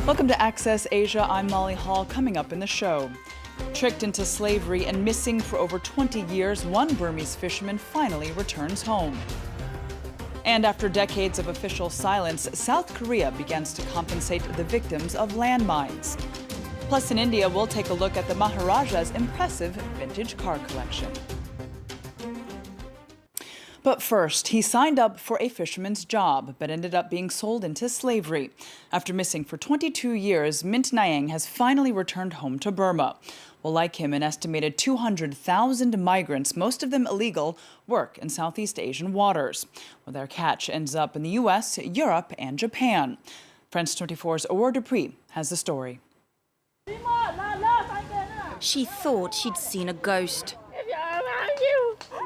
Welcome to Access Asia. I'm Molly Hall. Coming up in the show. Tricked into slavery and missing for over 20 years, one Burmese fisherman finally returns home. And after decades of official silence, South Korea begins to compensate the victims of landmines. Plus, in India, we'll take a look at the Maharajas' impressive vintage car collection. But first, he signed up for a fisherman's job, but ended up being sold into slavery. After missing for 22 years, Mint Nyang has finally returned home to Burma. Well, like him, an estimated 200,000 migrants, most of them illegal, work in Southeast Asian waters, where their catch ends up in the U.S., Europe, and Japan. France 24's Aurore Dupree has the story. She thought she'd seen a ghost.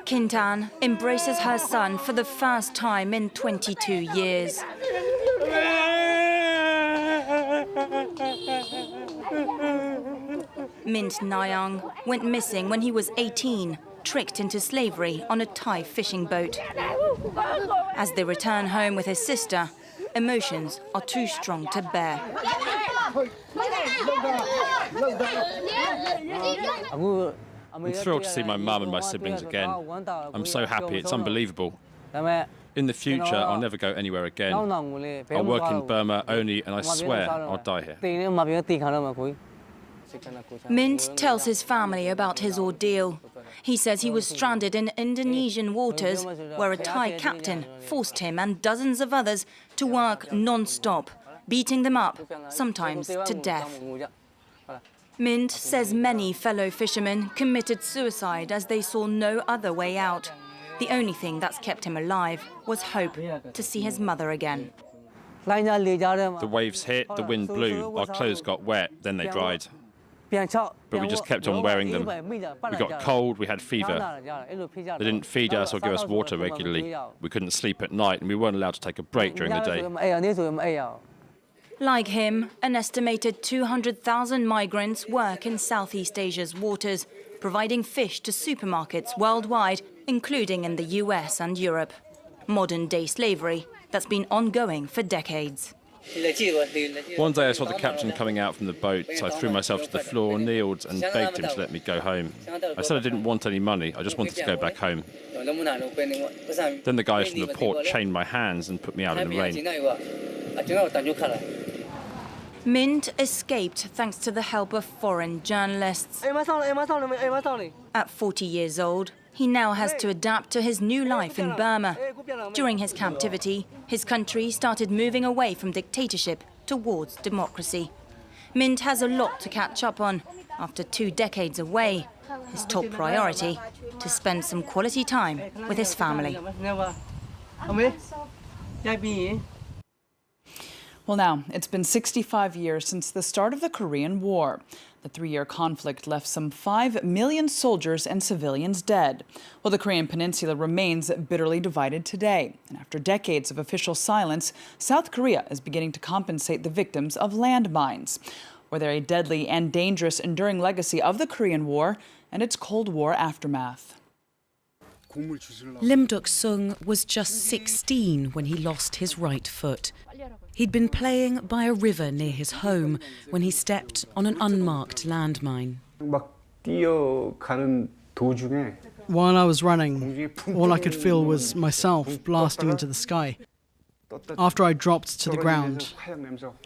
Kintan embraces her son for the first time in 22 years. Mint Nyang went missing when he was 18, tricked into slavery on a Thai fishing boat. As they return home with his sister, emotions are too strong to bear. I'm thrilled to see my mum and my siblings again. I'm so happy, it's unbelievable. In the future, I'll never go anywhere again. I'll work in Burma only, and I swear I'll die here. Mint tells his family about his ordeal. He says he was stranded in Indonesian waters, where a Thai captain forced him and dozens of others to work non-stop, beating them up, sometimes to death. Mint says many fellow fishermen committed suicide as they saw no other way out. The only thing that's kept him alive was hope to see his mother again. The waves hit, the wind blew, our clothes got wet, then they dried. But we just kept on wearing them. We got cold, we had fever. They didn't feed us or give us water regularly. We couldn't sleep at night, and we weren't allowed to take a break during the day. Like him, an estimated 200,000 migrants work in Southeast Asia's waters, providing fish to supermarkets worldwide, including in the US and Europe. Modern-day slavery that's been ongoing for decades. One day I saw the captain coming out from the boat, so I threw myself to the floor, kneeled and begged him to let me go home. I said I didn't want any money, I just wanted to go back home. Then the guys from the port chained my hands and put me out in the rain. Mint escaped thanks to the help of foreign journalists. At 40 years old, he now has to adapt to his new life in Burma. During his captivity, his country started moving away from dictatorship towards democracy. Mint has a lot to catch up on. After 2 decades away, his top priority, to spend some quality time with his family. Well, now, it's been 65 years since the start of the Korean War. The 3-year conflict left some 5 million soldiers and civilians dead. Well, the Korean peninsula remains bitterly divided today. And after decades of official silence, South Korea is beginning to compensate the victims of landmines, where they're a deadly and dangerous enduring legacy of the Korean War and its Cold War aftermath. Lim Duk-sung was just 16 when he lost his right foot. He'd been playing by a river near his home when he stepped on an unmarked landmine. While I was running, all I could feel was myself blasting into the sky. After I dropped to the ground,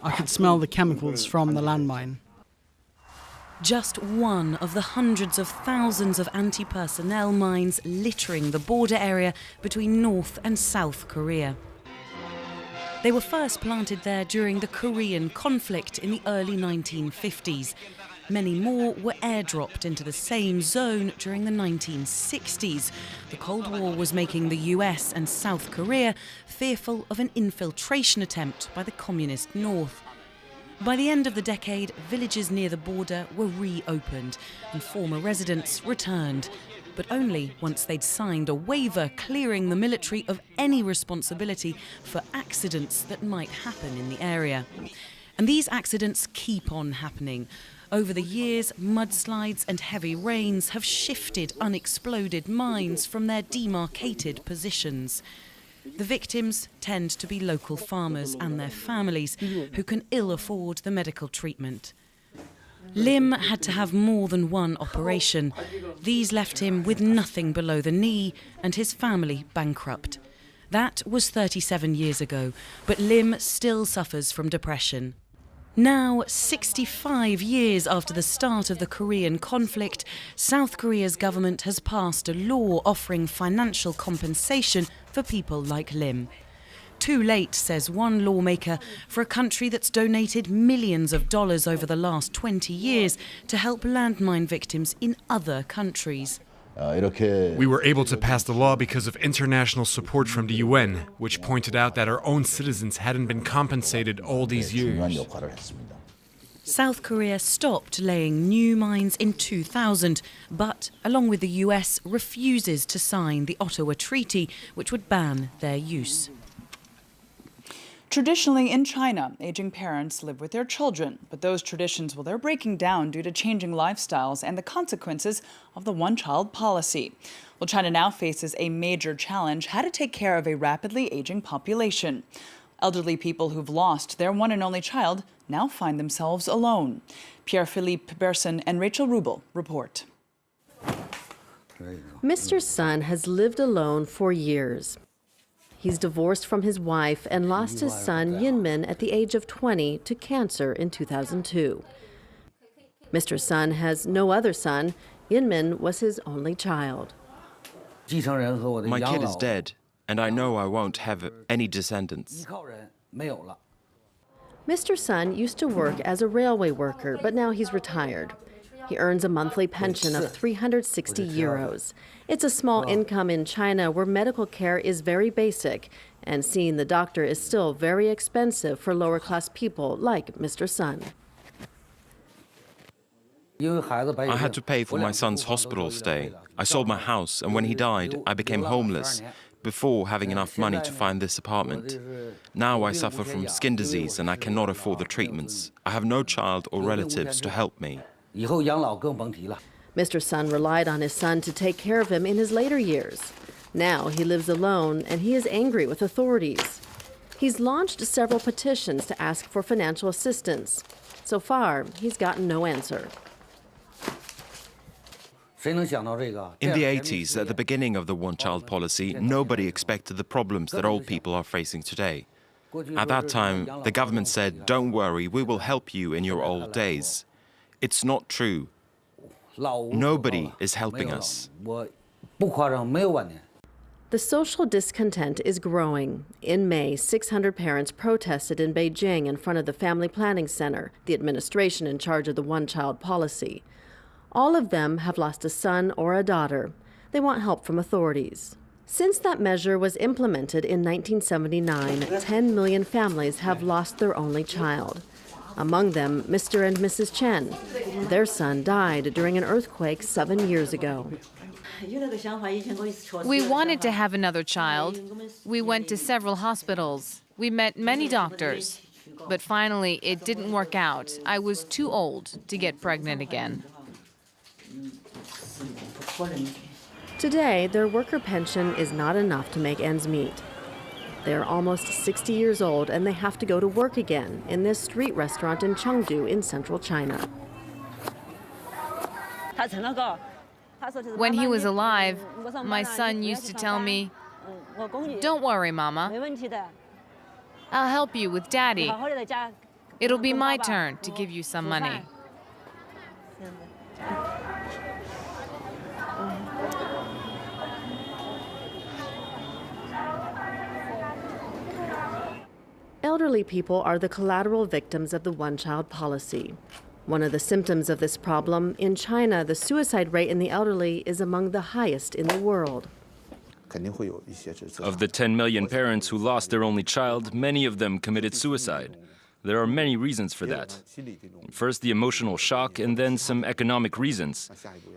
I could smell the chemicals from the landmine. Just one of the hundreds of thousands of anti-personnel mines littering the border area between North and South Korea. They were first planted there during the Korean conflict in the early 1950s. Many more were airdropped into the same zone during the 1960s. The Cold War was making the US and South Korea fearful of an infiltration attempt by the communist North. By the end of the decade, villages near the border were reopened and former residents returned, but only once they'd signed a waiver clearing the military of any responsibility for accidents that might happen in the area. And these accidents keep on happening. Over the years, mudslides and heavy rains have shifted unexploded mines from their demarcated positions. The victims tend to be local farmers and their families who can ill afford the medical treatment. Lim had to have more than one operation. These left him with nothing below the knee and his family bankrupt. That was 37 years ago, but Lim still suffers from depression. Now, 65 years after the start of the Korean conflict, South Korea's government has passed a law offering financial compensation for people like Lim. Too late, says one lawmaker, for a country that's donated millions of dollars over the last 20 years to help landmine victims in other countries. We were able to pass the law because of international support from the UN, which pointed out that our own citizens hadn't been compensated all these years. South Korea stopped laying new mines in 2000, but, along with the US, refuses to sign the Ottawa Treaty, which would ban their use. Traditionally in China, aging parents live with their children, but those traditions, well, they're breaking down due to changing lifestyles and the consequences of the one-child policy. Well, China now faces a major challenge: how to take care of a rapidly aging population. Elderly people who've lost their one and only child now find themselves alone. Pierre-Philippe Berson and Rachel Rubel report. Mr. Sun has lived alone for years. He's divorced from his wife and lost his son Yinmin at the age of 20 to cancer in 2002. Mr. Sun has no other son. Yinmin was his only child. My kid is dead, and I know I won't have any descendants. Mr. Sun used to work as a railway worker, but now he's retired. He earns a monthly pension of 360 euros. It's a small income in China where medical care is very basic, and seeing the doctor is still very expensive for lower-class people like Mr. Sun. I had to pay for my son's hospital stay. I sold my house, and when he died, I became homeless, before having enough money to find this apartment. Now I suffer from skin disease, and I cannot afford the treatments. I have no child or relatives to help me. Mr. Sun relied on his son to take care of him in his later years. Now he lives alone, and he is angry with authorities. He's launched several petitions to ask for financial assistance. So far, he's gotten no answer. In the 80s, at the beginning of the one-child policy, nobody expected the problems that old people are facing today. At that time, the government said, "Don't worry, we will help you in your old days." It's not true. Nobody is helping us. The social discontent is growing. In May, 600 parents protested in Beijing in front of the Family Planning Center, the administration in charge of the one-child policy. All of them have lost a son or a daughter. They want help from authorities. Since that measure was implemented in 1979, 10 million families have lost their only child. Among them, Mr. and Mrs. Chen. Their son died during an earthquake 7 years ago. We wanted to have another child. We went to several hospitals. We met many doctors. But finally, it didn't work out. I was too old to get pregnant again. Today, their worker pension is not enough to make ends meet. They're almost 60 years old, and they have to go to work again in this street restaurant in Chengdu in central China. When he was alive, my son used to tell me, "Don't worry, Mama. I'll help you with Daddy. It'll be my turn to give you some money." Elderly people are the collateral victims of the one-child policy. One of the symptoms of this problem, in China, the suicide rate in the elderly is among the highest in the world. Of the 10 million parents who lost their only child, many of them committed suicide. There are many reasons for that. First, the emotional shock, and then some economic reasons.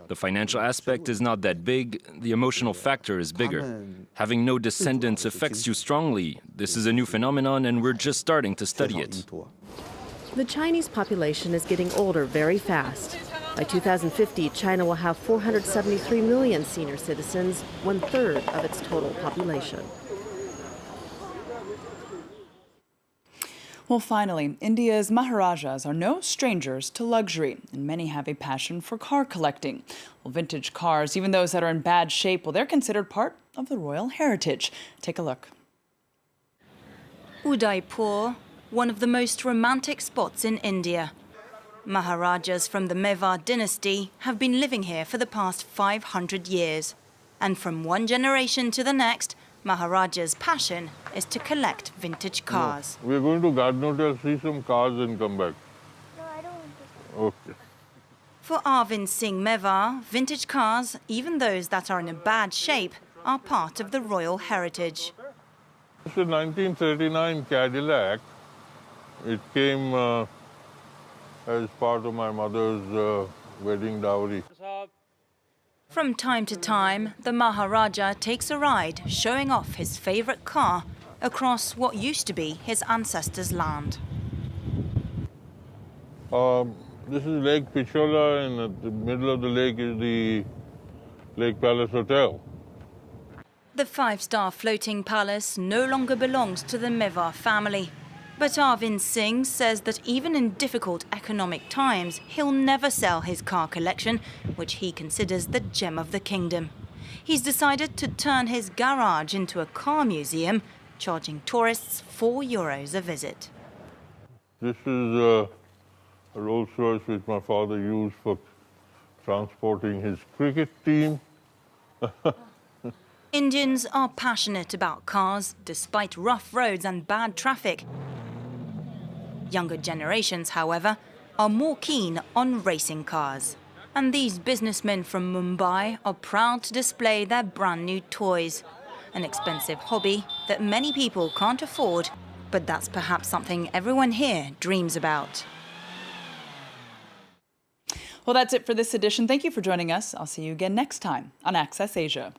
The financial aspect is not that big, the emotional factor is bigger. Having no descendants affects you strongly. This is a new phenomenon, and we're just starting to study it. The Chinese population is getting older very fast. By 2050, China will have 473 million senior citizens, 1/3 of its total population. Well, finally, India's Maharajas are no strangers to luxury, and many have a passion for car collecting. Well, vintage cars, even those that are in bad shape, well, they're considered part of the royal heritage. Take a look. Udaipur, one of the most romantic spots in India. Maharajas from the Mewar dynasty have been living here for the past 500 years. And from one generation to the next, Maharaja's passion is to collect vintage cars. We're going to Garden Hotel, see some cars and come back. No, I don't want to. Okay. For Arvind Singh Mewar, vintage cars, even those that are in a bad shape, are part of the royal heritage. It's a 1939 Cadillac. It came as part of my mother's wedding dowry. From time to time, the Maharaja takes a ride, showing off his favorite car across what used to be his ancestors' land. This is Lake Pichola, and at the middle of the lake is the Lake Palace Hotel. The five-star floating palace no longer belongs to the Mewar family. But Arvind Singh says that even in difficult economic times, he'll never sell his car collection, which he considers the gem of the kingdom. He's decided to turn his garage into a car museum, charging tourists €4 a visit. This is a Rolls Royce which my father used for transporting his cricket team. Indians are passionate about cars, despite rough roads and bad traffic. Younger generations, however, are more keen on racing cars. And these businessmen from Mumbai are proud to display their brand new toys. An expensive hobby that many people can't afford, but that's perhaps something everyone here dreams about. Well, that's it for this edition. Thank you for joining us. I'll see you again next time on Access Asia.